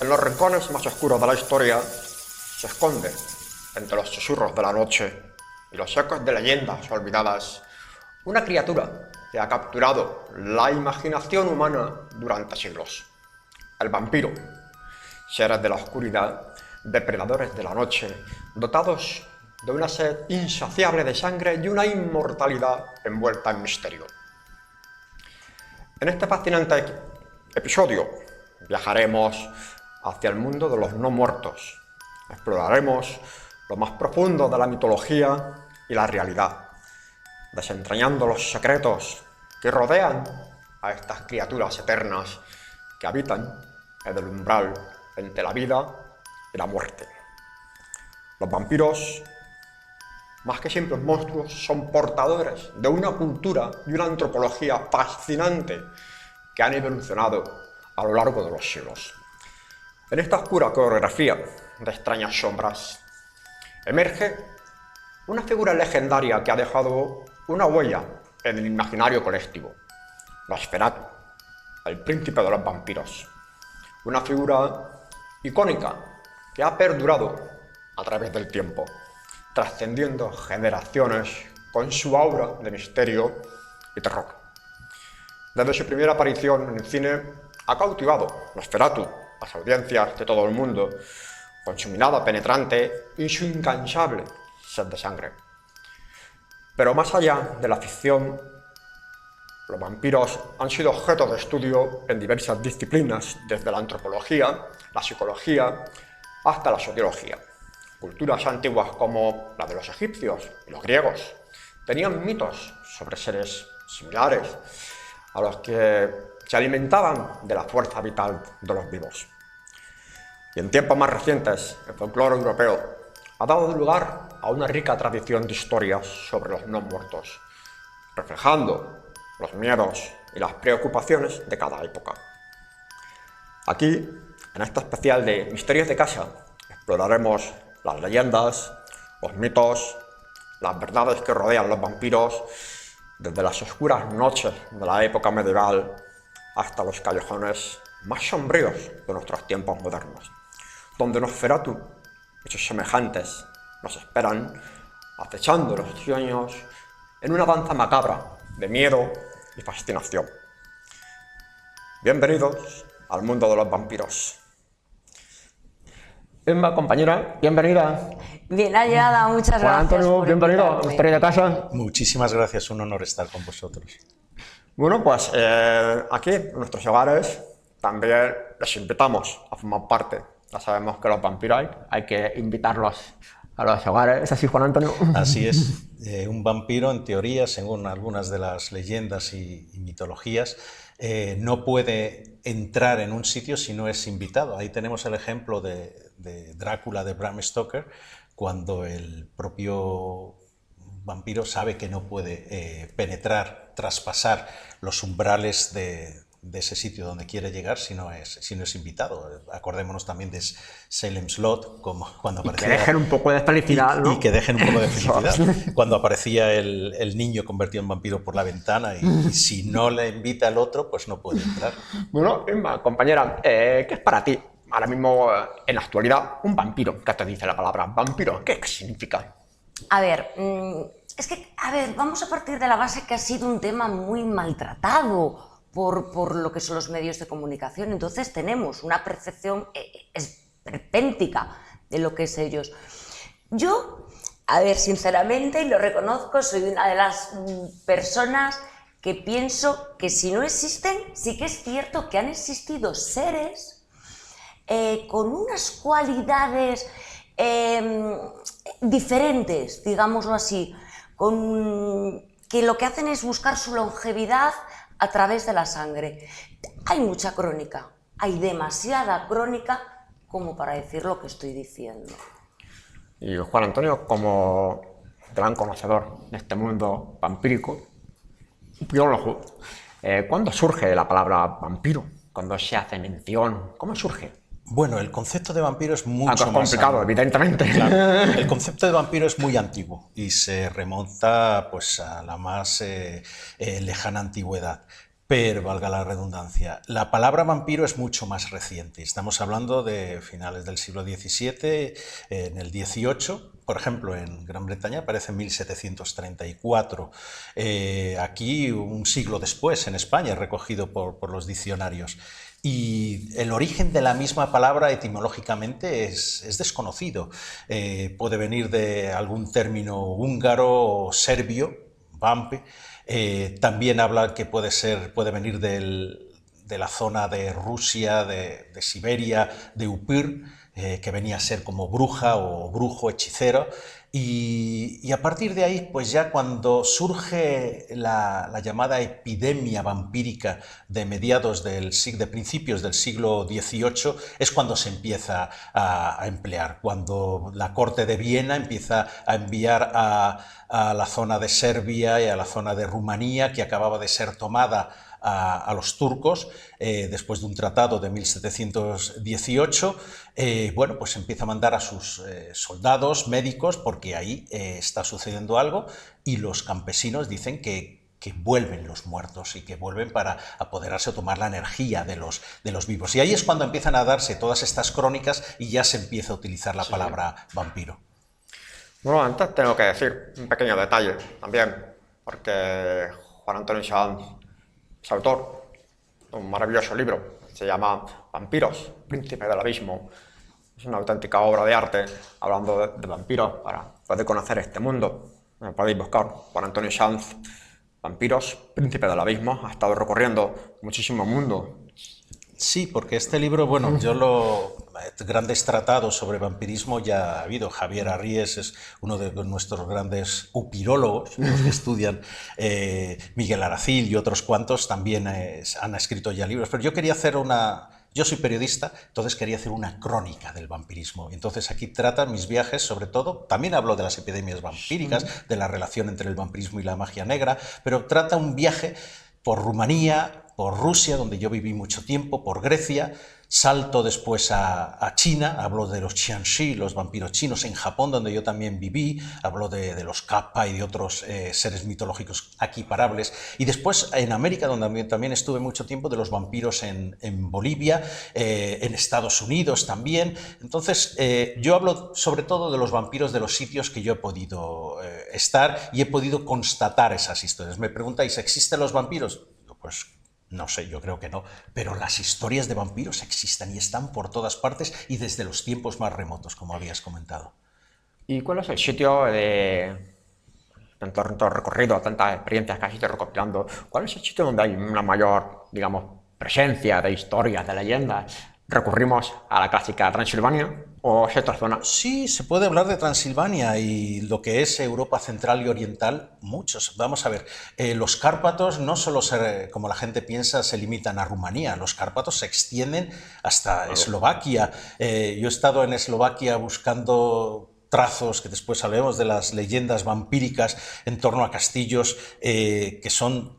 En los rincones más oscuros de la historia se esconde, entre los susurros de la noche y los ecos de leyendas olvidadas, una criatura que ha capturado la imaginación humana durante siglos. El vampiro, seres de la oscuridad, depredadores de la noche, dotados de una sed insaciable de sangre y una inmortalidad envuelta en misterio. En este fascinante episodio viajaremos hacia el mundo de los no muertos. Exploraremos lo más profundo de la mitología y la realidad, desentrañando los secretos que rodean a estas criaturas eternas que habitan en el umbral entre la vida y la muerte. Los vampiros, más que simples monstruos, son portadores de una cultura y una antropología fascinante que han evolucionado a lo largo de los siglos. En esta oscura coreografía de extrañas sombras emerge una figura legendaria que ha dejado una huella en el imaginario colectivo: Nosferatu, el príncipe de los vampiros. Una figura icónica que ha perdurado a través del tiempo, trascendiendo generaciones con su aura de misterio y terror. Desde su primera aparición en el cine ha cautivado Nosferatu las audiencias de todo el mundo con su mirada penetrante y su incansable sed de sangre. Pero más allá de la ficción, los vampiros han sido objeto de estudio en diversas disciplinas, desde la antropología, la psicología, hasta la sociología. Culturas antiguas como la de los egipcios y los griegos tenían mitos sobre seres similares a los que se alimentaban de la fuerza vital de los vivos. Y en tiempos más recientes, el folclore europeo ha dado lugar a una rica tradición de historias sobre los no muertos, reflejando los miedos y las preocupaciones de cada época. Aquí, en este especial de Misterios de Casa, exploraremos las leyendas, los mitos, las verdades que rodean los vampiros, desde las oscuras noches de la época medieval hasta los callejones más sombríos de nuestros tiempos modernos, donde Nosferatu y sus semejantes nos esperan, acechando los sueños en una danza macabra de miedo y fascinación. Bienvenidos al mundo de los vampiros. Emma, compañera, bienvenida. Bien hallada, muchas Juan gracias. Antonio, por bienvenido a invitarme. Misterio de Casa. Muchísimas gracias, un honor estar con vosotros. Bueno, pues aquí, en nuestros hogares, también les invitamos a formar parte. Ya sabemos que los vampiros hay que invitarlos a los hogares. ¿Es así, Juan Antonio? Así es, un vampiro, en teoría, según algunas de las leyendas y mitologías, no puede entrar en un sitio si no es invitado. Ahí tenemos el ejemplo de Drácula de Bram Stoker, cuando el propio vampiro sabe que no puede penetrar, traspasar los umbrales de ese sitio donde quiere llegar si no es invitado. Acordémonos también de Salem Slot, como cuando aparecía... Que dejen un poco de felicidad, ¿no? Y que dejen un poco de felicidad. Cuando aparecía el niño convertido en vampiro por la ventana y si no le invita al otro, pues no puede entrar. Bueno, Emma, compañera, ¿qué es para ti, ahora mismo, en la actualidad, un vampiro? ¿Qué te dice la palabra vampiro? ¿Qué significa? A ver, vamos a partir de la base que ha sido un tema muy maltratado por lo que son los medios de comunicación. Entonces tenemos una percepción esperpéntica de lo que es ellos. Yo, sinceramente, y lo reconozco, soy una de las personas que pienso que si no existen, sí que es cierto que han existido seres con unas cualidades diferentes, digámoslo así, que lo que hacen es buscar su longevidad a través de la sangre. Hay mucha crónica, hay demasiada crónica como para decir lo que estoy diciendo. Y Juan Antonio, como gran conocedor de este mundo vampírico, biólogo, ¿cuándo surge la palabra vampiro? ¿Cuándo se hace mención? ¿Cómo surge? Bueno, el concepto de vampiro es mucho Algo más complicado, evidentemente. Claro, el concepto de vampiro es muy antiguo y se remonta pues, a la más lejana antigüedad. pero valga la redundancia. La palabra vampiro es mucho más reciente. Estamos hablando de finales del siglo XVII, en el XVIII. Por ejemplo, en Gran Bretaña aparece en 1734. Aquí, un siglo después, en España, recogido por los diccionarios. Y el origen de la misma palabra etimológicamente es desconocido. Puede venir de algún término húngaro o serbio, vampe. También habla que puede venir de la zona de Rusia, de Siberia, de Upir, que venía a ser como bruja o brujo, hechicero. Y a partir de ahí, pues ya cuando surge la llamada epidemia vampírica de de principios del siglo XVIII, es cuando se empieza a emplear, cuando la corte de Viena empieza a enviar a la zona de Serbia y a la zona de Rumanía, que acababa de ser tomada a los turcos, después de un tratado de 1718, bueno, pues empieza a mandar a sus soldados, médicos, porque ahí está sucediendo algo, y los campesinos dicen que vuelven los muertos y que vuelven para apoderarse o tomar la energía de los vivos. Y ahí es cuando empiezan a darse todas estas crónicas y ya se empieza a utilizar la palabra vampiro. Bueno, antes tengo que decir un pequeño detalle también, porque Juan Antonio Sanz es autor de un maravilloso libro, se llama Vampiros, Príncipe del Abismo. Es una auténtica obra de arte hablando de vampiros para poder conocer este mundo. Me podéis buscar Juan Antonio Sanz, Vampiros, Príncipe del Abismo. Ha estado recorriendo muchísimo mundo. Sí, porque este libro, bueno, grandes tratados sobre vampirismo ya ha habido. Javier Arries es uno de nuestros grandes upirólogos, los que estudian. Miguel Aracil y otros cuantos también han escrito ya libros. Pero yo quería hacer yo soy periodista, entonces quería hacer una crónica del vampirismo. Entonces aquí trata mis viajes, sobre todo, también hablo de las epidemias vampíricas, de la relación entre el vampirismo y la magia negra, pero trata un viaje por Rumanía, por Rusia, donde yo viví mucho tiempo, por Grecia, salto después a China, hablo de los Qianxi, los vampiros chinos, en Japón, donde yo también viví, hablo de los Kappa y de otros seres mitológicos equiparables, y después en América, donde también estuve mucho tiempo, de los vampiros en Bolivia, en Estados Unidos también. Entonces, yo hablo sobre todo de los vampiros de los sitios que yo he podido estar y he podido constatar esas historias. Me preguntáis, ¿existen los vampiros? Pues no sé, yo creo que no, pero las historias de vampiros existen y están por todas partes y desde los tiempos más remotos, como habías comentado. ¿Y cuál es el sitio de tanto recorrido, tantas experiencias que has ido recopilando? ¿Cuál es el sitio donde hay una mayor, digamos, presencia de historias, de leyendas? ¿Recurrimos a la clásica Transilvania o es otra zona? Sí, se puede hablar de Transilvania y lo que es Europa central y oriental, muchos. Vamos a ver, los Cárpatos no solo, como la gente piensa, se limitan a Rumanía, los Cárpatos se extienden hasta Eslovaquia. Yo he estado en Eslovaquia buscando trazos, que después sabemos de las leyendas vampíricas en torno a castillos que son,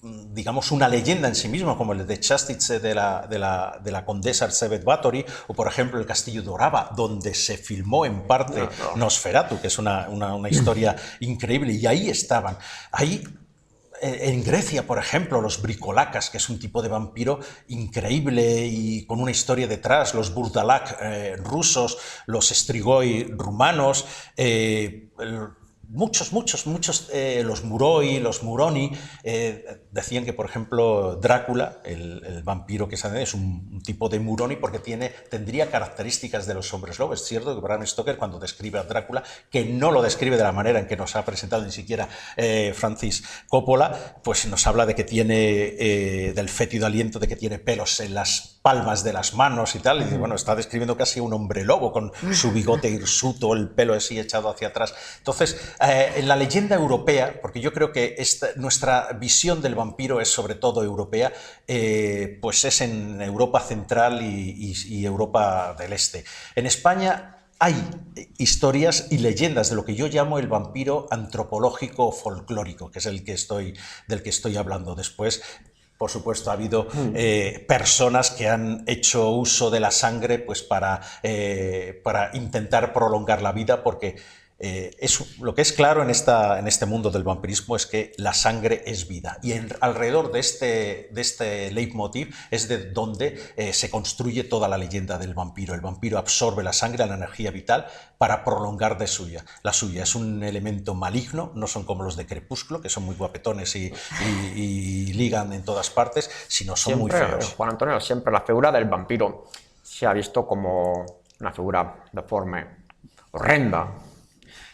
digamos, una leyenda en sí mismo, como el de Častice de la condesa Erzsébet Báthory, o por ejemplo el castillo de Orava, donde se filmó en parte Nosferatu, que es una historia increíble, y ahí estaban. Ahí, en Grecia, por ejemplo, los bricolacas, que es un tipo de vampiro increíble y con una historia detrás, los burdalak rusos, los strigoi rumanos, muchos, los Muroi, los Muroni, decían que, por ejemplo, Drácula, el vampiro que es un tipo de Muroni porque tendría características de los hombres lobo. Es cierto que Bram Stoker, cuando describe a Drácula, que no lo describe de la manera en que nos ha presentado ni siquiera Francis Coppola, pues nos habla de que tiene, del fétido aliento, de que tiene pelos en las palmas de las manos y tal, y bueno, está describiendo casi un hombre lobo con su bigote hirsuto, el pelo así echado hacia atrás. Entonces, en la leyenda europea, porque yo creo que nuestra visión del vampiro es sobre todo europea, pues es en Europa central y Europa del Este. En España hay historias y leyendas de lo que yo llamo el vampiro antropológico folclórico, que es del que estoy hablando después. Por supuesto, ha habido personas que han hecho uso de la sangre pues para intentar prolongar la vida, porque Lo que es claro en este mundo del vampirismo es que la sangre es vida, y alrededor de este leitmotiv es de donde se construye toda la leyenda del vampiro. El vampiro absorbe la sangre, la energía vital, para prolongar la suya. Es un elemento maligno, no son como los de Crepúsculo, que son muy guapetones y ligan en todas partes, sino son siempre, muy feos. Juan Antonio, siempre la figura del vampiro se ha visto como una figura deforme, horrenda.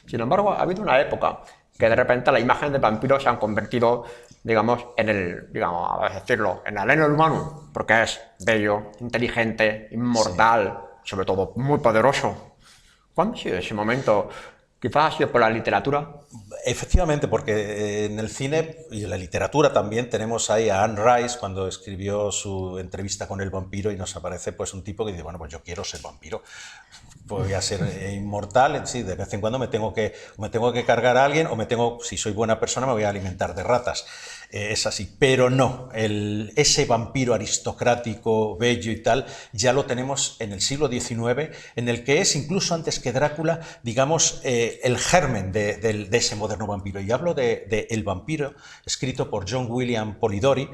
Sin embargo, ha habido una época que de repente las imágenes de vampiros se han convertido, digamos, en el ADN humano, porque es bello, inteligente, inmortal, sobre todo muy poderoso. ¿Cuándo ha sido ese momento? Quizás ha sido por la literatura. Efectivamente, porque en el cine y en la literatura también tenemos ahí a Anne Rice cuando escribió su entrevista con el vampiro, y nos aparece pues un tipo que dice, bueno, pues yo quiero ser vampiro, voy a ser inmortal, sí, de vez en cuando me tengo que cargar a alguien, o si soy buena persona, me voy a alimentar de ratas. Es así, pero no, ese vampiro aristocrático, bello y tal, ya lo tenemos en el siglo XIX, en el que es, incluso antes que Drácula, digamos, el germen de ese moderno vampiro. Y hablo de El vampiro, escrito por John William Polidori,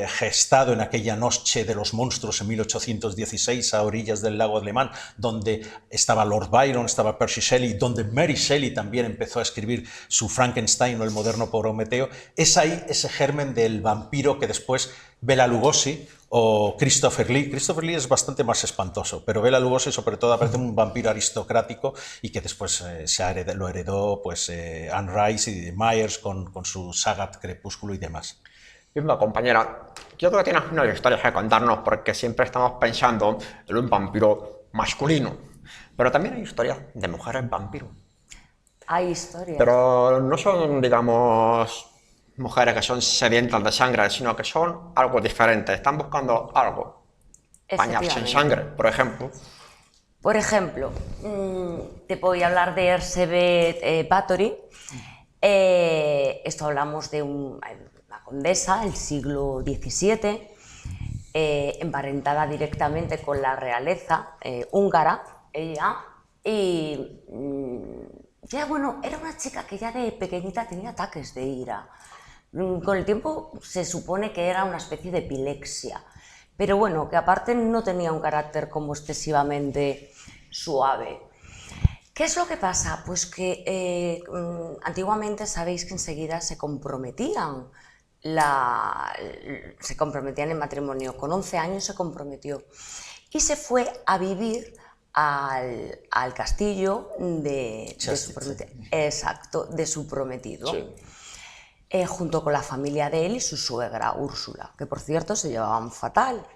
gestado en aquella noche de los monstruos en 1816 a orillas del lago Alemán, donde estaba Lord Byron, estaba Percy Shelley, donde Mary Shelley también empezó a escribir su Frankenstein o el moderno Prometeo. Es ahí ese germen del vampiro que después Bela Lugosi o Christopher Lee. Christopher Lee es bastante más espantoso, pero Bela Lugosi sobre todo aparece un vampiro aristocrático, y que después lo heredó pues, Anne Rice y Myers con su saga Crepúsculo y demás. Misma compañera, yo creo que tienes una historia que contarnos, porque siempre estamos pensando en un vampiro masculino, pero también hay historias de mujeres vampiros. Hay historias. Pero no son, digamos, mujeres que son sedientas de sangre, sino que son algo diferente, están buscando algo. Bañarse en sangre, por ejemplo. Por ejemplo, te voy a hablar de Erzsébet Báthory. Esto hablamos de una condesa del siglo XVII, emparentada directamente con la realeza húngara, ella, y ya, bueno, era una chica que ya de pequeñita tenía ataques de ira. Con el tiempo se supone que era una especie de epilepsia, pero bueno, que aparte no tenía un carácter como excesivamente suave. ¿Qué es lo que pasa? Pues que antiguamente sabéis que enseguida se comprometían en matrimonio. Con 11 años se comprometió y se fue a vivir al castillo de su prometido. Exacto, de su prometido. Sí. Junto con la familia de él y su suegra Úrsula, que por cierto se llevaban fatal.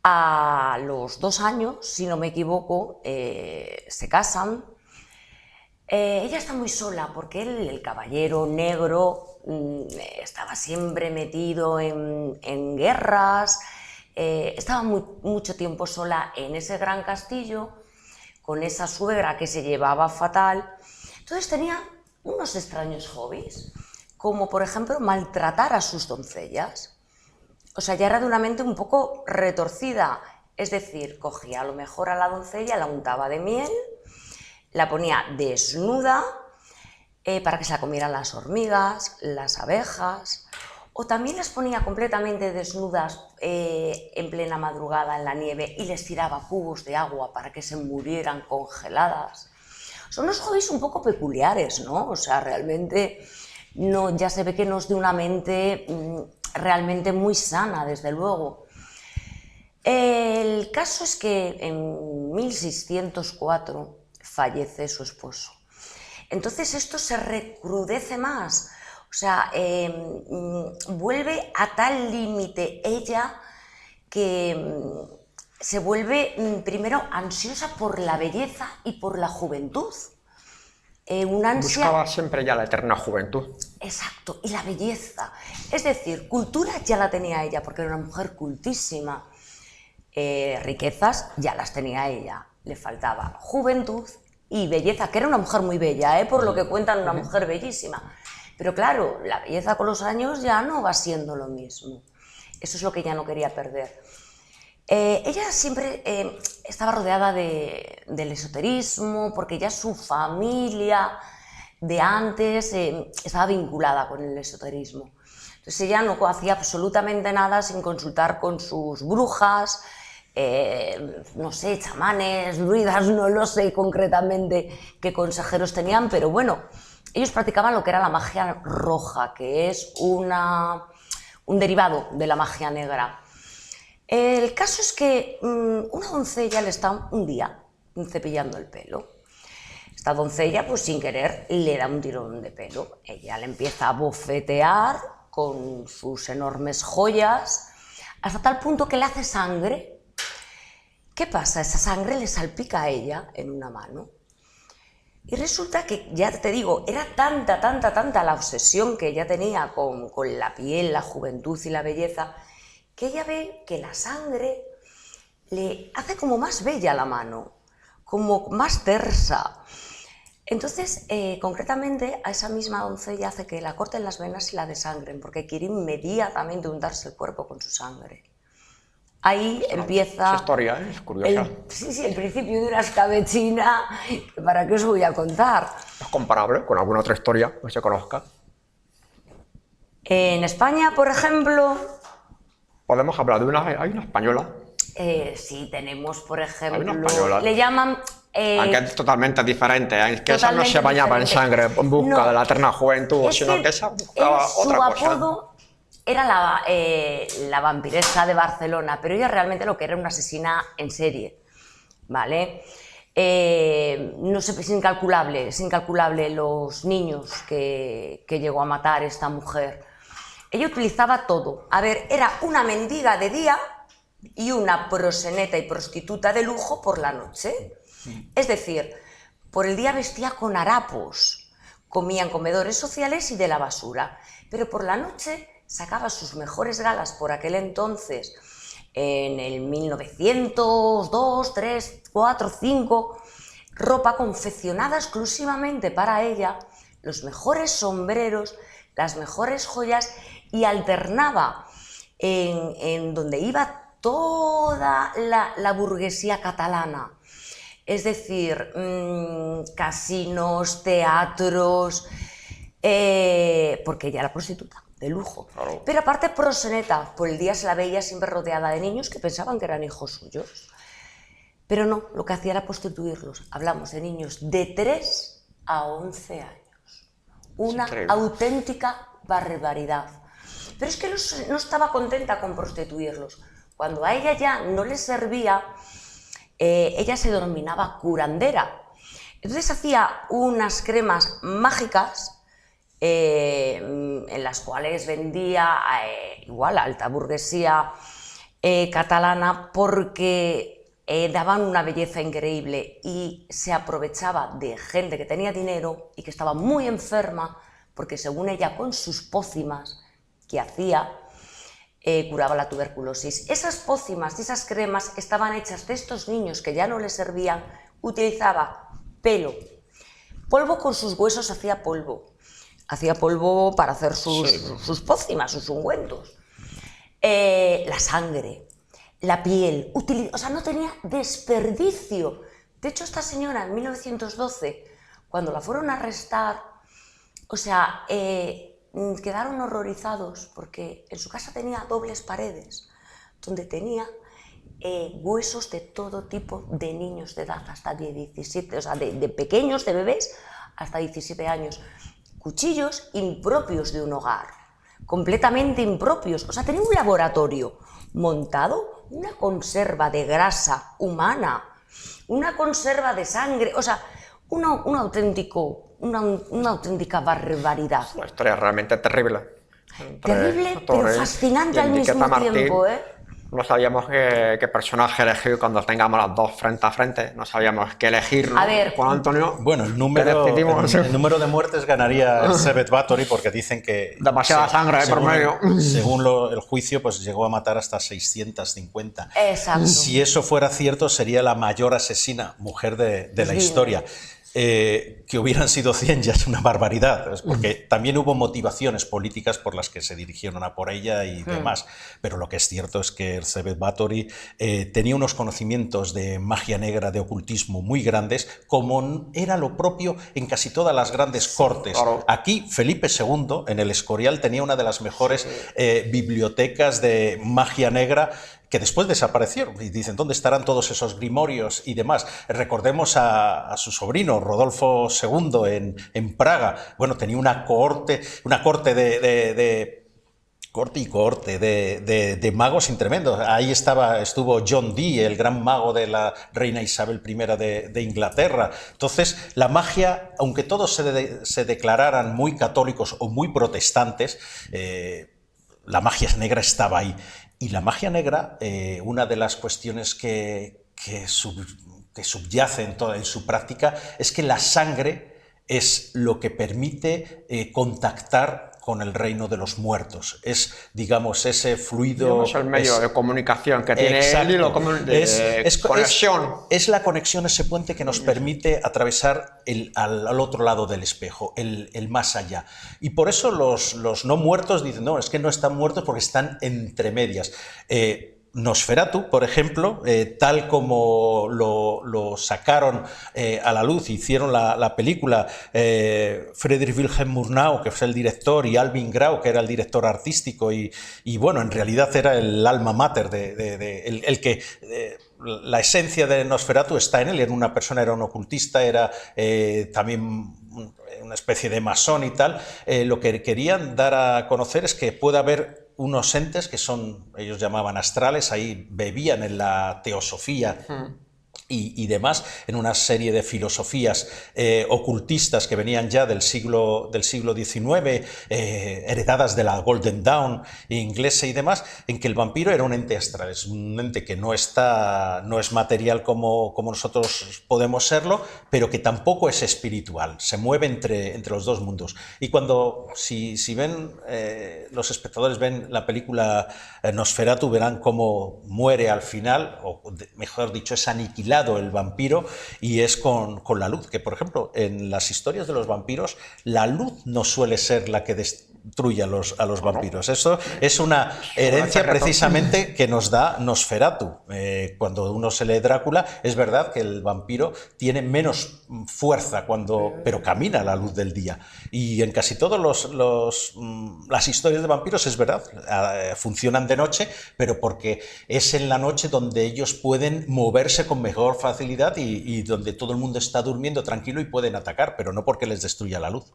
A los 2 años, si no me equivoco, se casan. Ella está muy sola porque él, el caballero negro, estaba siempre metido en guerras, estaba mucho tiempo sola en ese gran castillo, con esa suegra que se llevaba fatal. Entonces tenía unos extraños hobbies, como por ejemplo maltratar a sus doncellas. O sea, ya era de una mente un poco retorcida, es decir, cogía a lo mejor a la doncella, la untaba de miel, la ponía desnuda para que se la comieran las hormigas, las abejas, o también las ponía completamente desnudas en plena madrugada en la nieve y les tiraba cubos de agua para que se murieran congeladas. Son unos hobbies un poco peculiares, ¿no? O sea, realmente no, ya se ve que no es de una mente realmente muy sana, desde luego. El caso es que en 1604 fallece su esposo. Entonces esto se recrudece más, o sea, vuelve a tal límite ella que se vuelve primero ansiosa por la belleza y por la juventud. Una ansia... Buscaba siempre ya la eterna juventud. Exacto, y la belleza. Es decir, cultura ya la tenía ella, porque era una mujer cultísima. Riquezas ya las tenía ella. Le faltaba juventud y belleza, que era una mujer muy bella, por lo que cuentan, una mujer bellísima. Pero claro, la belleza con los años ya no va siendo lo mismo. Eso es lo que ella no quería perder. Ella siempre estaba rodeada del esoterismo, porque ya su familia de antes estaba vinculada con el esoterismo. Entonces ella no hacía absolutamente nada sin consultar con sus brujas, no sé, chamanes, druidas, no lo sé concretamente qué consejeros tenían, pero bueno, ellos practicaban lo que era la magia roja, que es un derivado de la magia negra. El caso es que una doncella le está un día cepillando el pelo. Esta doncella, pues sin querer, le da un tirón de pelo. Ella le empieza a bofetear con sus enormes joyas, hasta tal punto que le hace sangre. ¿Qué pasa? Esa sangre le salpica a ella en una mano. Y resulta que, ya te digo, era tanta la obsesión que ella tenía con la piel, la juventud y la belleza, que ella ve que la sangre le hace como más bella la mano, como más tersa. Entonces, concretamente, a esa misma doncella hace que la corten las venas y la desangren, porque quiere inmediatamente untarse el cuerpo con su sangre. Ahí empieza... Esa historia es curiosa. El principio de una escabechina, que ¿para qué os voy a contar? ¿Es comparable con alguna otra historia que se conozca? En España, por ejemplo... Podemos hablar de hay una española. Sí, tenemos, por ejemplo... Hay una española. Le llaman... Aunque es totalmente diferente, es que esa no se bañaba en sangre en busca de la eterna juventud, sino que esa buscaba otra cosa. Su apodo era la vampiresa de Barcelona, pero ella realmente lo que era una asesina en serie, ¿vale? No sé, es incalculable los niños que llegó a matar esta mujer. Ella utilizaba todo. A ver, era una mendiga de día y una proxeneta y prostituta de lujo por la noche. Es decir, por el día vestía con harapos, comía en comedores sociales y de la basura, pero por la noche sacaba sus mejores galas por aquel entonces, en el 1902, 3, 4, 5, ropa confeccionada exclusivamente para ella, los mejores sombreros, las mejores joyas, y alternaba en donde iba toda la burguesía catalana. Es decir, casinos, teatros, porque ella era prostituta, de lujo. Claro. Pero aparte proxeneta, por el día se la veía siempre rodeada de niños que pensaban que eran hijos suyos. Pero no, lo que hacía era prostituirlos. Hablamos de niños de 3 a 11 años. Una auténtica barbaridad. Pero es que no estaba contenta con prostituirlos. Cuando a ella ya no le servía, ella se denominaba curandera. Entonces hacía unas cremas mágicas en las cuales vendía igual a alta burguesía catalana, porque daban una belleza increíble y se aprovechaba de gente que tenía dinero y que estaba muy enferma, porque según ella, con sus pócimas que hacía, curaba la tuberculosis. Esas pócimas y esas cremas estaban hechas de estos niños que ya no les servían. Utilizaba pelo, polvo, con sus huesos hacía polvo para hacer sus pócimas, sus ungüentos, la sangre, la piel, o sea, no tenía desperdicio. De hecho, esta señora en 1912, cuando la fueron a arrestar, o sea, quedaron horrorizados porque en su casa tenía dobles paredes donde tenía huesos de todo tipo de niños de edad, hasta de 17, o sea, de pequeños, de bebés, hasta 17 años. Cuchillos impropios de un hogar, completamente impropios. O sea, tenía un laboratorio montado, una conserva de grasa humana, una conserva de sangre, o sea, una auténtica barbaridad. Una historia realmente terrible. Terrible, pero fascinante al mismo tiempo, ¿eh? No sabíamos qué personaje elegir cuando tengamos las dos frente a frente. No sabíamos qué elegir, ¿no? A ver, Juan Antonio. Bueno, el número de muertes ganaría Sebet Báthory, porque dicen que... Demasiada sangre por medio. Según el juicio, pues llegó a matar hasta 650. Exacto. Si eso fuera cierto, sería la mayor asesina mujer de la historia. Que hubieran sido 100 ya es una barbaridad, porque también hubo motivaciones políticas por las que se dirigieron a por ella y demás, pero lo que es cierto es que Elizabeth Bathory tenía unos conocimientos de magia negra, de ocultismo muy grandes, como era lo propio en casi todas las grandes cortes. Claro. Aquí Felipe II, en el Escorial, tenía una de las mejores bibliotecas de magia negra, que después desaparecieron y dicen, ¿dónde estarán todos esos grimorios y demás? Recordemos a su sobrino, Rodolfo II, en Praga. Bueno, tenía una corte de magos tremendos. Ahí estuvo John Dee, el gran mago de la reina Isabel I de Inglaterra. Entonces, la magia, aunque todos se declararan muy católicos o muy protestantes, la magia negra estaba ahí. Y la magia negra, una de las cuestiones que subyace en su práctica es que la sangre es lo que permite contactar con el reino de los muertos. Es, digamos, ese fluido... Es el medio de comunicación que tiene el hilo de conexión. Es la conexión, ese puente que nos permite atravesar al otro lado del espejo, el más allá. Y por eso los no muertos dicen, no, es que no están muertos porque están entre medias. Nosferatu, por ejemplo, tal como lo sacaron a la luz, hicieron la película Friedrich Wilhelm Murnau, que fue el director, y Alvin Grau, que era el director artístico, y bueno, en realidad era el alma mater, la esencia de Nosferatu está en él. Era una persona, era un ocultista, era también una especie de masón y tal. Lo que querían dar a conocer es que puede haber unos entes que ellos llamaban astrales, ahí bebían en la teosofía y demás, en una serie de filosofías ocultistas que venían ya del siglo XIX, heredadas de la Golden Dawn inglesa y demás, en que el vampiro era un ente astral, es un ente que no es material como nosotros podemos serlo, pero que tampoco es espiritual, se mueve entre los dos mundos. Y cuando, si ven, los espectadores ven la película Nosferatu, verán cómo muere al final, o mejor dicho, es aniquilado el vampiro, y es con la luz, que por ejemplo en las historias de los vampiros la luz no suele ser la que destruye a los vampiros. Eso es una herencia precisamente que nos da Nosferatu. Cuando uno se lee Drácula, es verdad que el vampiro tiene menos fuerza pero camina a la luz del día, y en casi todas las historias de vampiros es verdad, funcionan de noche, pero porque es en la noche donde ellos pueden moverse con mejor facilidad y donde todo el mundo está durmiendo tranquilo y pueden atacar, pero no porque les destruya la luz.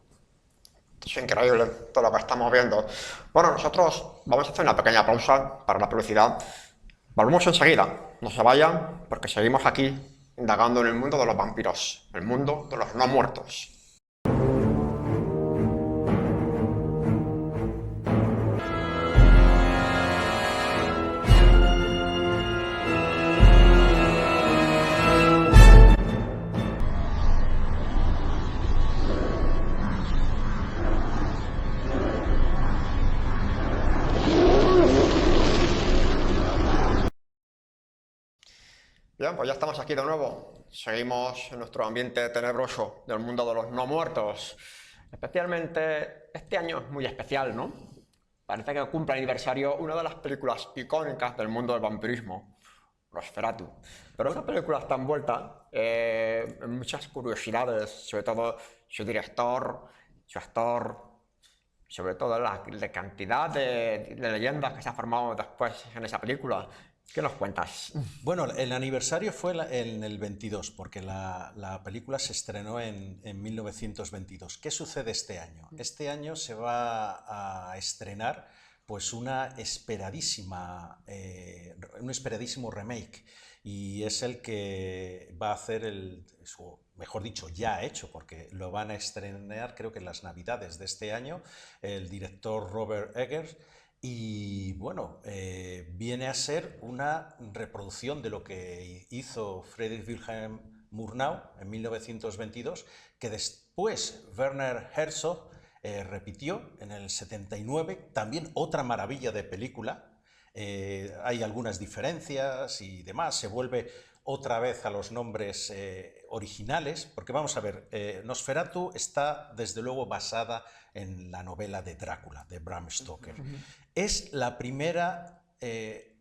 Es increíble todo lo que estamos viendo. Bueno, nosotros vamos a hacer una pequeña pausa para la publicidad. Volvemos enseguida. No se vayan, porque seguimos aquí indagando en el mundo de los vampiros, el mundo de los no muertos. Bien, pues ya estamos aquí de nuevo. Seguimos en nuestro ambiente tenebroso del mundo de los no muertos. Especialmente este año es muy especial, ¿no? Parece que cumple aniversario una de las películas icónicas del mundo del vampirismo, Nosferatu. Pero esa película está envuelta en muchas curiosidades, sobre todo su director, su actor, sobre todo la cantidad de leyendas que se han formado después en esa película. ¿Qué nos cuentas? Bueno, el aniversario fue en el 22, porque la película se estrenó en 1922. ¿Qué sucede este año? Este año se va a estrenar pues un esperadísimo remake, y es el que va a hacer mejor dicho, ya ha hecho, porque lo van a estrenar creo que en las Navidades de este año, el director Robert Eggers. Y bueno, viene a ser una reproducción de lo que hizo Friedrich Wilhelm Murnau en 1922, que después Werner Herzog repitió en el 79, también otra maravilla de película. Hay algunas diferencias y demás, se vuelve otra vez a los nombres originales, porque vamos a ver, Nosferatu está desde luego basada en la novela de Drácula, de Bram Stoker. Es la primera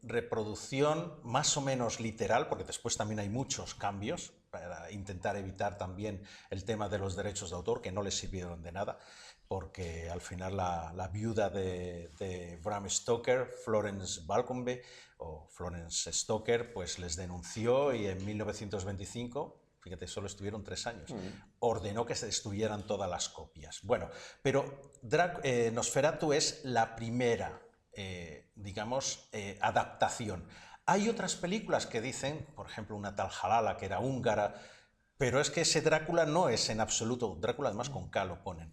reproducción más o menos literal, porque después también hay muchos cambios para intentar evitar también el tema de los derechos de autor, que no les sirvieron de nada, porque al final la viuda de Bram Stoker, Florence Balcombe, o Florence Stoker, pues les denunció y en 1925... Fíjate, solo estuvieron 3 años. Ordenó que se destruyeran todas las copias. Bueno, pero Nosferatu es la primera, digamos, adaptación. Hay otras películas que dicen, por ejemplo, una tal Halala, que era húngara, pero es que ese Drácula no es en absoluto, Drácula además con K lo ponen,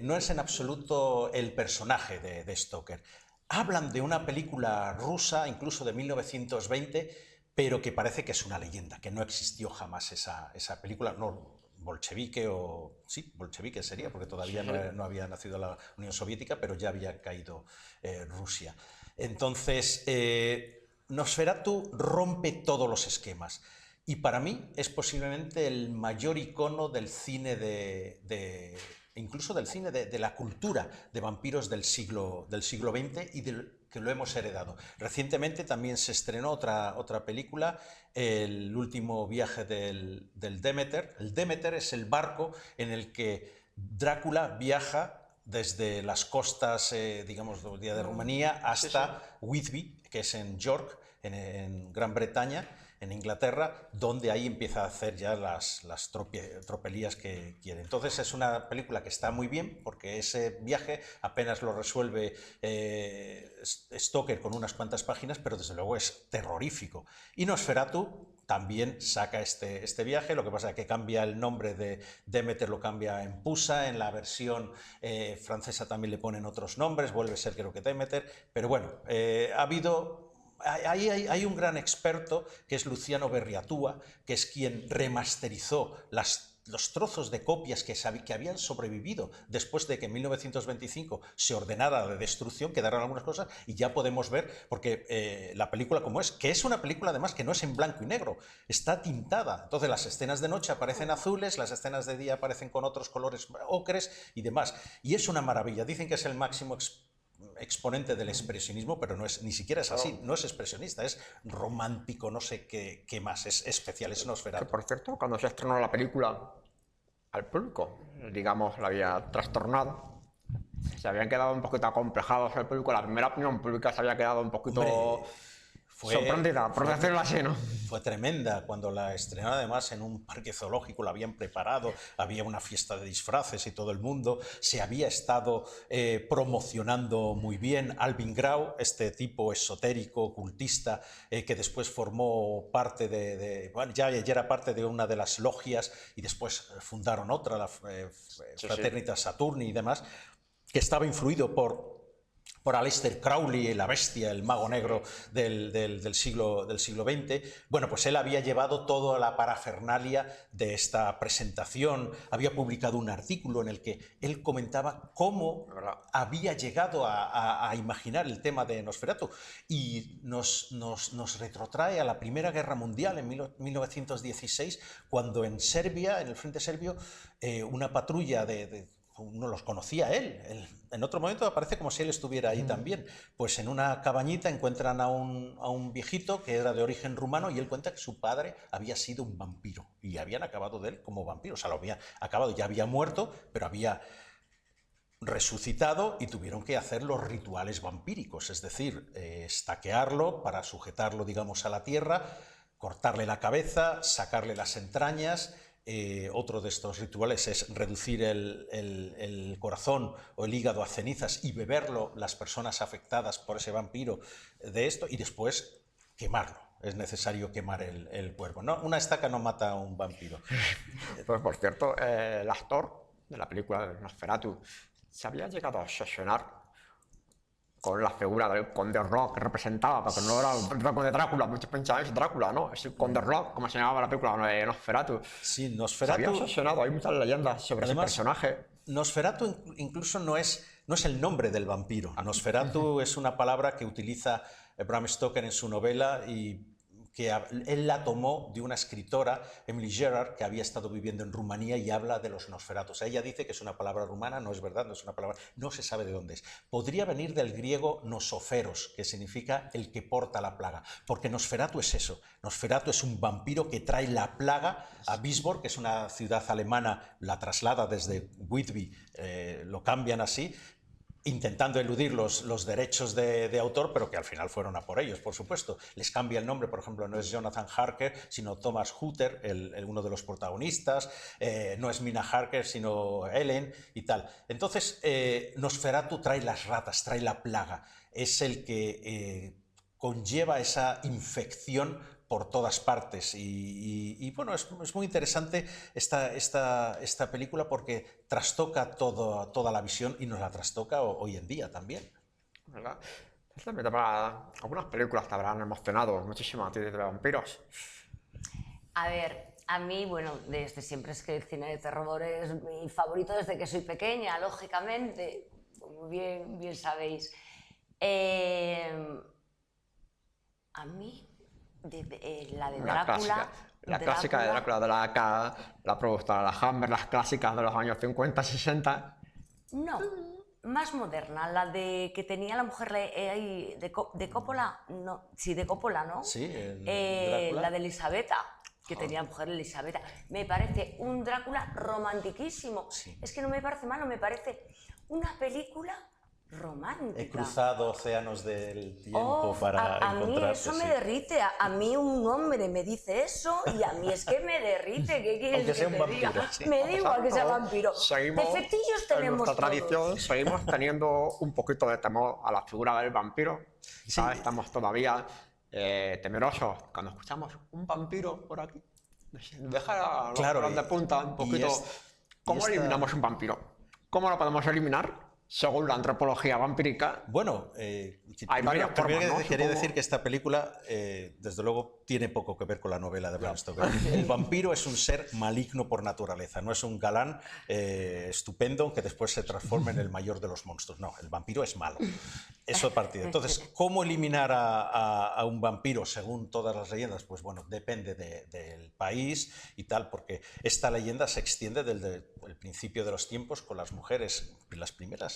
no es en absoluto el personaje de Stoker. Hablan de una película rusa, incluso de 1920, pero que parece que es una leyenda, que no existió jamás esa película, no bolchevique o... sí, bolchevique sería, porque todavía no había nacido la Unión Soviética, pero ya había caído Rusia. Entonces, Nosferatu rompe todos los esquemas. Y para mí es posiblemente el mayor icono del cine incluso del cine de la cultura de vampiros del siglo XX y que lo hemos heredado. Recientemente también se estrenó otra película, El último viaje del Demeter. El Demeter es el barco en el que Drácula viaja desde las costas, digamos, de Rumanía hasta Whitby, que es en York, en Gran Bretaña, en Inglaterra, donde ahí empieza a hacer ya las tropelías que quiere. Entonces es una película que está muy bien, porque ese viaje apenas lo resuelve Stoker con unas cuantas páginas, pero desde luego es terrorífico. Y Nosferatu también saca este viaje, lo que pasa es que cambia el nombre de Demeter, lo cambia en Pusa, en la versión francesa también le ponen otros nombres, vuelve a ser creo que Demeter, pero bueno, hay un gran experto que es Luciano Berriatúa, que es quien remasterizó los trozos de copias que habían sobrevivido después de que en 1925 se ordenara la destrucción, quedaron algunas cosas y ya podemos ver, porque la película como es, que es una película además que no es en blanco y negro, está tintada. Entonces las escenas de noche aparecen azules, las escenas de día aparecen con otros colores ocres y demás. Y es una maravilla. Dicen que es el máximo exponente del expresionismo, pero ni siquiera es así, no es expresionista, es romántico, no sé qué más, es especial, es Nosferatu. Que por cierto, cuando se estrenó la película, al público, digamos, la había trastornado. Se habían quedado un poquito acomplejados el público, la primera opinión pública se había quedado un poquito sorprendida, por decirlo así, ¿no? Fue tremenda cuando la estrenaron, además en un parque zoológico, la habían preparado, había una fiesta de disfraces y todo el mundo, se había estado promocionando muy bien. Alvin Grau, este tipo esotérico, ocultista, que después formó parte bueno, ya era parte de una de las logias y después fundaron otra, la Fraternitas Saturni y demás, que estaba influido por Aleister Crowley, la bestia, el mago negro del siglo XX. Bueno, pues él había llevado toda la parafernalia de esta presentación, había publicado un artículo en el que él comentaba cómo había llegado a imaginar el tema de Nosferatu y nos retrotrae a la Primera Guerra Mundial en 1916, cuando en Serbia, en el frente serbio, una patrulla no los conocía él. En otro momento aparece como si él estuviera ahí también. Pues en una cabañita encuentran a un viejito que era de origen rumano y él cuenta que su padre había sido un vampiro y habían acabado de él como vampiro. O sea, lo había acabado, ya había muerto, pero había resucitado y tuvieron que hacer los rituales vampíricos, es decir, estaquearlo para sujetarlo, digamos, a la tierra, cortarle la cabeza, sacarle las entrañas. Otro de estos rituales es reducir el corazón o el hígado a cenizas y beberlo las personas afectadas por ese vampiro de esto y después quemarlo. Es necesario quemar el cuerpo. ¿No? Una estaca no mata a un vampiro. Pues por cierto, el actor de la película de Nosferatu se había llegado a obsesionar con la figura del Conde Orlok que representaba, porque no era el Conde Drácula, muchos pensaban que es Drácula, ¿no? Es el Conde Orlok, como se llamaba la película de Nosferatu. Sí, Nosferatu... Se había obsesionado, hay muchas leyendas sobre ese personaje. Nosferatu incluso no es el nombre del vampiro. Nosferatu es una palabra que utiliza Bram Stoker en su novela y él la tomó de una escritora, Emily Gerard, que había estado viviendo en Rumanía y habla de los Nosferatus. Ella dice que es una palabra rumana, no es verdad, no es una palabra, no se sabe de dónde es. Podría venir del griego nosoferos, que significa el que porta la plaga, porque Nosferatu es eso. Nosferatu es un vampiro que trae la plaga a Wisborg, que es una ciudad alemana, la traslada desde Whitby, lo cambian así, intentando eludir los derechos de autor, pero que al final fueron a por ellos, por supuesto. Les cambia el nombre, por ejemplo, no es Jonathan Harker, sino Thomas Hutter, uno de los protagonistas, no es Mina Harker, sino Ellen y tal. Entonces, Nosferatu trae las ratas, trae la plaga, es el que conlleva esa infección por todas partes y bueno, es muy interesante esta película porque trastoca toda la visión y nos la trastoca hoy en día también. ¿Verdad? Algunas películas te habrán emocionado muchísimo a ti de vampiros. A ver, a mí, bueno, desde siempre es que el cine de terror es mi favorito desde que soy pequeña, lógicamente, como bien sabéis. A mí, la de Drácula... La clásica de Drácula de la productora la Hammer, las clásicas de los años 50-60. No, más moderna, la de que tenía la mujer de Coppola, no, sí, de Coppola, ¿no? Sí, la de Elisabetta, que tenía la mujer Elisabetta. Me parece un Drácula romantiquísimo. Sí. Es que no me parece malo, me parece una película romántica. He cruzado océanos del tiempo para a mí eso me derrite. A mí un hombre me dice eso y a mí es que me derrite. ¿Qué quieres que te diga? Sí. Me da igual que sea vampiro. Defectillos tenemos en nuestra tradición, todos. Seguimos teniendo un poquito de temor a la figura del vampiro. Sí. Estamos todavía temerosos cuando escuchamos un vampiro por aquí. Deja los pelos de punta un poquito. ¿Cómo eliminamos un vampiro? ¿Cómo lo podemos eliminar? Según la antropología vampírica, bueno, hay varias formas, ¿no? Quería decir que esta película, desde luego, tiene poco que ver con la novela de Bram Stoker. El vampiro es un ser maligno por naturaleza, no es un galán estupendo que después se transforma en el mayor de los monstruos. No, el vampiro es malo. Eso es partido. Entonces, ¿cómo eliminar a un vampiro según todas las leyendas? Pues bueno, depende del país y tal, porque esta leyenda se extiende desde el principio de los tiempos con las mujeres,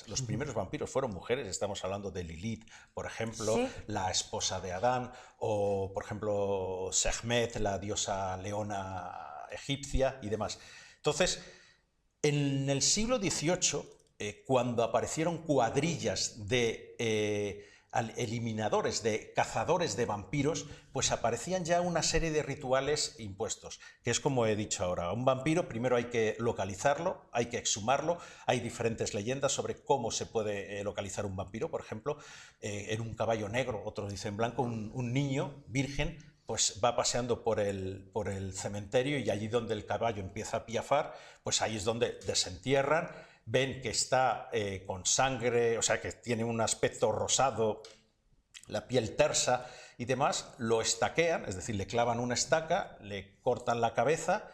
los primeros vampiros fueron mujeres, estamos hablando de Lilith, por ejemplo, ¿sí? La esposa de Adán, o por ejemplo Sekhmet, la diosa leona egipcia y demás. Entonces, en el siglo XVIII, cuando aparecieron cuadrillas de eliminadores, de cazadores de vampiros, pues aparecían ya una serie de rituales impuestos, que es como he dicho ahora. Un vampiro primero hay que localizarlo, hay que exhumarlo, hay diferentes leyendas sobre cómo se puede localizar un vampiro, por ejemplo, en un caballo negro, otros dicen blanco, un niño virgen pues va paseando por el cementerio y allí donde el caballo empieza a piafar, pues ahí es donde desentierran, ven que está con sangre, o sea que tiene un aspecto rosado, la piel tersa y demás, lo estaquean, es decir, le clavan una estaca, le cortan la cabeza,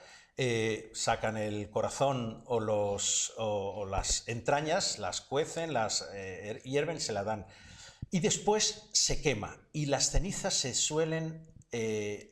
sacan el corazón o las entrañas, las cuecen, las hierven, se la dan. Y después se quema y las cenizas se suelen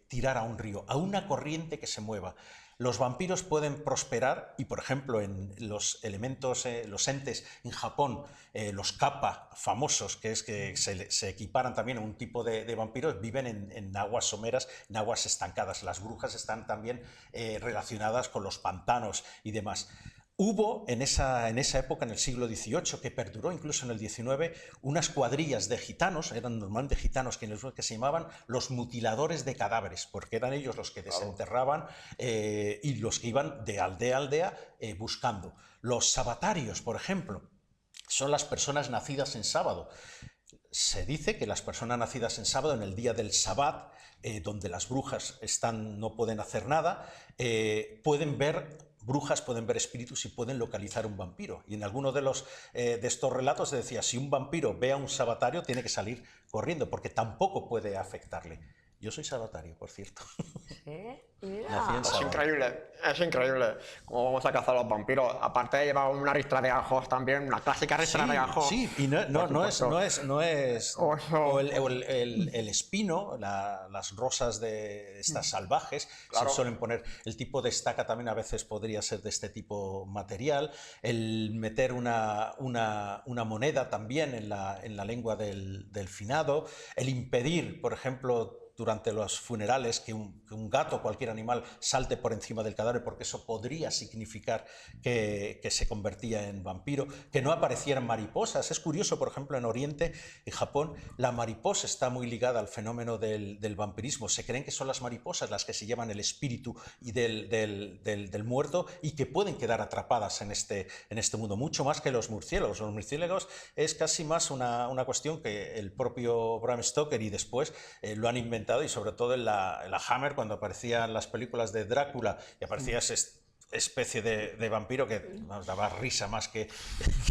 tirar a un río, a una corriente que se mueva. Los vampiros pueden prosperar y, por ejemplo, en los elementos, los entes en Japón, los kappa famosos, que es que se equiparan también a un tipo de vampiros, viven en aguas someras, en aguas estancadas. Las brujas están también relacionadas con los pantanos y demás. Hubo en esa época, en el siglo XVIII, que perduró incluso en el XIX, unas cuadrillas de gitanos, eran normalmente gitanos que se llamaban los mutiladores de cadáveres, porque eran ellos los que desenterraban y los que iban de aldea a aldea buscando. Los sabatarios, por ejemplo, son las personas nacidas en sábado. Se dice que las personas nacidas en sábado, en el día del Sabbat, donde las brujas no pueden hacer nada, pueden ver brujas, pueden ver espíritus y pueden localizar un vampiro. Y en alguno de estos relatos se decía, si un vampiro ve a un sabatario, tiene que salir corriendo, porque tampoco puede afectarle. Yo soy sabatario, por cierto. Sí, mira. Nací en Sabadell. Es increíble cómo vamos a cazar a los vampiros. Aparte de llevar una ristra de ajos también, una clásica ristra de ajos. Sí, y no es Ojo. o el espino, las rosas de estas salvajes, Claro. se suelen poner, el tipo de estaca también a veces podría ser de este tipo material, el meter una moneda también en la lengua del finado, el impedir, por ejemplo, durante los funerales que un gato o cualquier animal salte por encima del cadáver, porque eso podría significar que se convertía en vampiro, que no aparecieran mariposas. Es curioso, por ejemplo, en Oriente, en Japón, la mariposa está muy ligada al fenómeno del vampirismo. Se creen que son las mariposas las que se llevan el espíritu y del muerto y que pueden quedar atrapadas en este mundo, mucho más que los murciélagos. Los murciélagos es casi más una cuestión que el propio Bram Stoker y después lo han inventado, y sobre todo en la Hammer, cuando aparecían las películas de Drácula y aparecía ese especie de vampiro que nos daba risa más que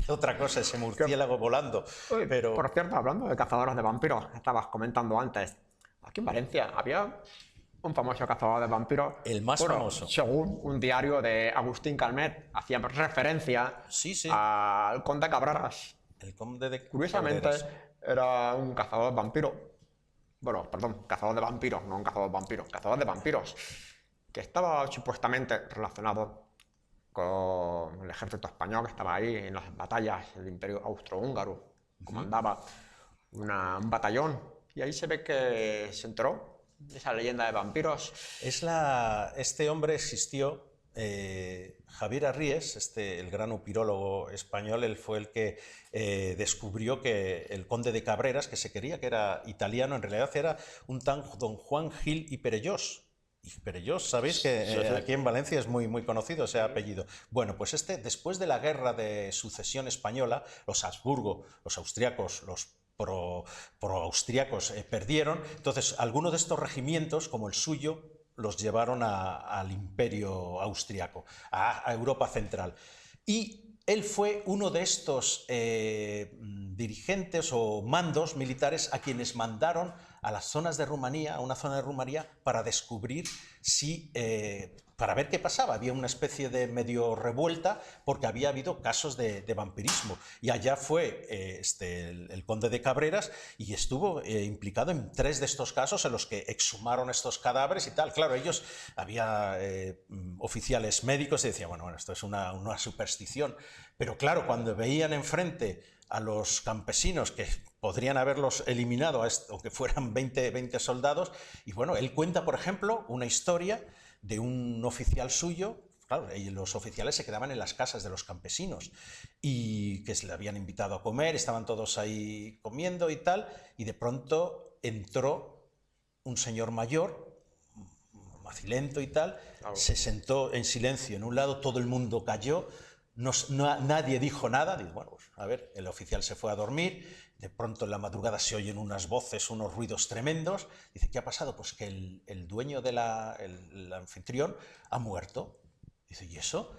otra cosa, ese murciélago volando. Oye, Pero por cierto, hablando de cazadores de vampiros, estabas comentando antes, aquí en Valencia había un famoso cazador de vampiros. El más famoso. Según un diario de Agustín Calmet, hacía referencia Sí. al conde Cabreras. el conde de Curiosamente, Cabreras. era un cazador de vampiros. Bueno, perdón, cazador de vampiros, no un cazador de vampiros, cazador de vampiros, que estaba supuestamente relacionado con el ejército español que estaba ahí en las batallas del Imperio Austrohúngaro. Comandaba un batallón y ahí se ve que se enteró de esa leyenda de vampiros. Este hombre existió, Javier Arríes, el gran upirólogo español, él fue el que descubrió que el conde de Cabreras, que se creía que era italiano, en realidad era un tan don Juan Gil y Perellós. Y Perellós, sabéis que Sí. aquí en Valencia es muy, muy conocido ese apellido. Bueno, pues después de la guerra de sucesión española, los Habsburgo, los austriacos, los pro-austriacos perdieron. Entonces, algunos de estos regimientos, como el suyo, los llevaron al imperio austriaco, a Europa Central. Y él fue uno de estos dirigentes o mandos militares a quienes mandaron a las zonas de Rumanía, a una zona de Rumanía, para descubrir si, para ver qué pasaba. Había una especie de medio revuelta porque había habido casos de vampirismo. Y allá fue el conde de Cabreras y estuvo implicado en 3 de estos casos en los que exhumaron estos cadáveres y tal. Claro, ellos, había oficiales médicos y decían, bueno, esto es una superstición. Pero claro, cuando veían enfrente a los campesinos que podrían haberlos eliminado, aunque fueran 20 soldados, y bueno, él cuenta, por ejemplo, una historia de un oficial suyo. Claro, y los oficiales se quedaban en las casas de los campesinos y que se le habían invitado a comer, estaban todos ahí comiendo y tal, y de pronto entró un señor mayor, macilento y tal, Claro. se sentó en silencio en un lado, todo el mundo cayó. Nadie dijo nada. Digo, bueno, pues a ver, el oficial se fue a dormir, de pronto en la madrugada se oyen unas voces, unos ruidos tremendos. Dice, ¿qué ha pasado? Pues que el dueño el anfitrión ha muerto. Dice, ¿y eso?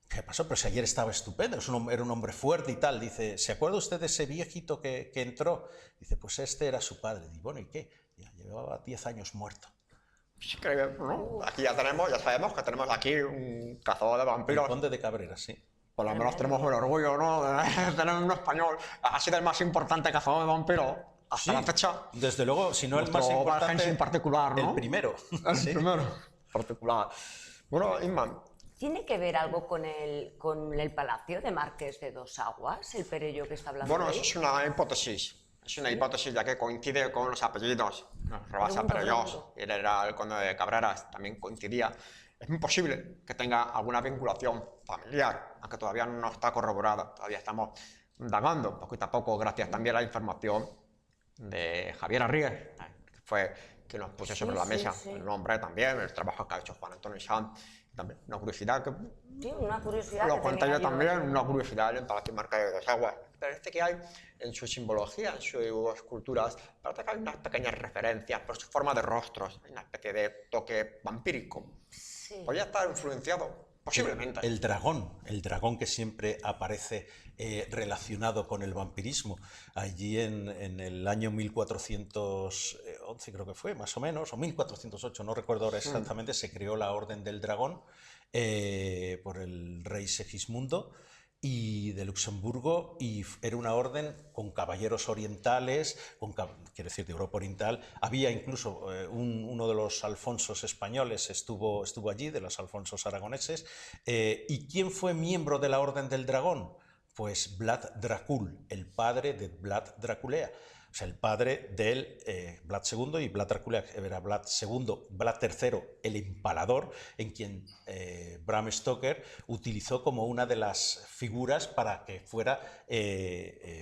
¿Qué pasó? Pero si ayer estaba estupendo, era un hombre fuerte y tal. Dice, ¿se acuerda usted de ese viejito que entró? Dice, pues este era su padre. Dice, bueno, ¿y qué? Ya llevaba 10 años muerto. Increíble, ¿no? Aquí ya sabemos que tenemos aquí un cazador de El vampiros. conde de Cabreras, sí. Por lo menos tenemos el orgullo, ¿no? De tener un español. Ha sido el más importante cazador de vampiros hasta Sí, la fecha. desde luego, si no el más Nuestro importante, Valgens en particular, ¿no? el primero. El Sí. primero. Particular. Bueno, Inma, ¿Tiene que ver algo con el palacio de Marqués de Dos Aguas, el Perelló que está hablando bueno, ahí? eso es una hipótesis. Es una hipótesis ya que coincide con los apellidos. Rabasa Perellós, Pregunto. él era el conde de Cabreras, también coincidía. Es muy posible que tenga alguna vinculación familiar, aunque todavía no está corroborada. Todavía estamos indagando poquito a poco, gracias también a la información de Javier Arríes, que fue quien nos puso sobre la mesa el nombre también, el trabajo que ha hecho Juan Antonio Sanz. También una curiosidad que Sí, una curiosidad lo que cuenta tenía yo también, una curiosidad del Palacio Marqués de Dos Aguas. Parece que hay en su simbología, en sus esculturas, parece que hay unas pequeñas referencias por su forma de rostros, hay una especie de toque vampírico. Sí. Podría estar influenciado Posiblemente. El dragón que siempre aparece relacionado con el vampirismo. Allí en el año 1411 creo que fue, más o menos, o 1408, no recuerdo ahora exactamente, se creó la Orden del Dragón por el rey Segismundo y de Luxemburgo, y era una orden con caballeros orientales, quiero decir, de Europa Oriental. Había incluso uno de los Alfonsos españoles estuvo allí, de los Alfonsos aragoneses. ¿Y quién fue miembro de la Orden del Dragón? Pues Vlad Dracul, el padre de Vlad Draculea. O sea, el padre del Vlad II, y Vlad Draculea era Vlad II, Vlad III, el empalador, en quien Bram Stoker utilizó como una de las figuras para que fuera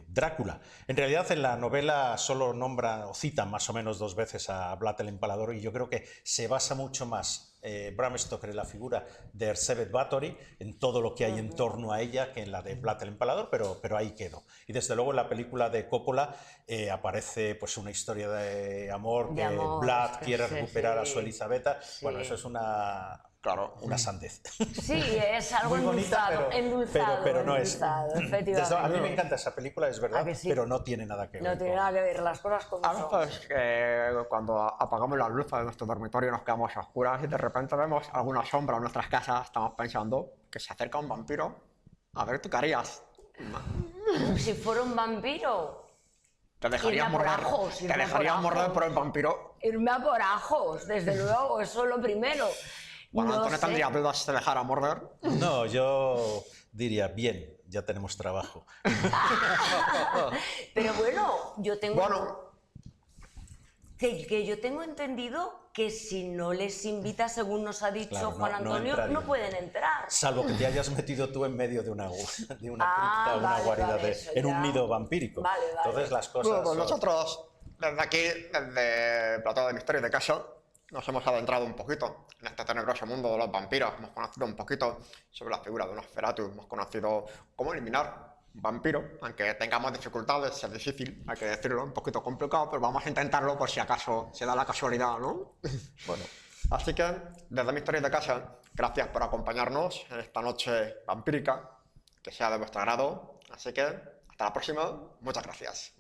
Drácula. En realidad, en la novela solo nombra o cita más o menos 2 veces a Vlad el empalador, y yo creo que se basa mucho más Bram Stoker en la figura de Elizabeth Bathory, en todo lo que hay en torno a ella, que en la de Vlad el empalador, pero ahí quedó. Y desde luego en la película de Coppola aparece pues una historia de amor, que Vlad quiere recuperar a su Elizabeth. Sí. Bueno, eso es una sandez. Sí, es algo Muy bonita, endulzado, pero no endulzado, es. efectivamente. A mí me encanta esa película, es verdad, Sí? pero no tiene nada que ver. No tiene nada que ver, las cosas como A son. veces cuando apagamos las luces de nuestro dormitorio nos quedamos a oscuras y de repente vemos alguna sombra en nuestras casas, estamos pensando que se acerca un vampiro. A ver, ¿tú qué harías? Si fuera un vampiro, ¿Te dejarías irme a por morder? ajos, ¿Te irme a por dejarías morder ajos. por el vampiro? Irme a por ajos, desde luego, eso es lo primero. Bueno, No Antonio sé. tendría dudas si te dejara morder. No, yo diría, bien, ya tenemos trabajo. Pero bueno, yo tengo... Bueno, Que yo tengo entendido que si no les invita, según nos ha dicho Claro, Juan no Antonio, entrarían. no pueden entrar. Salvo que te hayas metido tú en medio de una cripta, una vale, guarida vale, eso en un ya. nido vampírico. Vale. Entonces las cosas bueno, pues son- nosotros desde aquí, desde Plató de Misterio de Casa, nos hemos adentrado un poquito en este tenebroso mundo de los vampiros. Hemos conocido un poquito sobre la figura de un Nosferatu, hemos conocido cómo eliminar un vampiro, aunque tengamos dificultades, es difícil, hay que decirlo, un poquito complicado, pero vamos a intentarlo por si acaso se da la casualidad, ¿no? Bueno, Así que, desde Misterios de Casa, gracias por acompañarnos en esta noche vampírica, que sea de vuestro agrado. Así que, hasta la próxima, muchas gracias.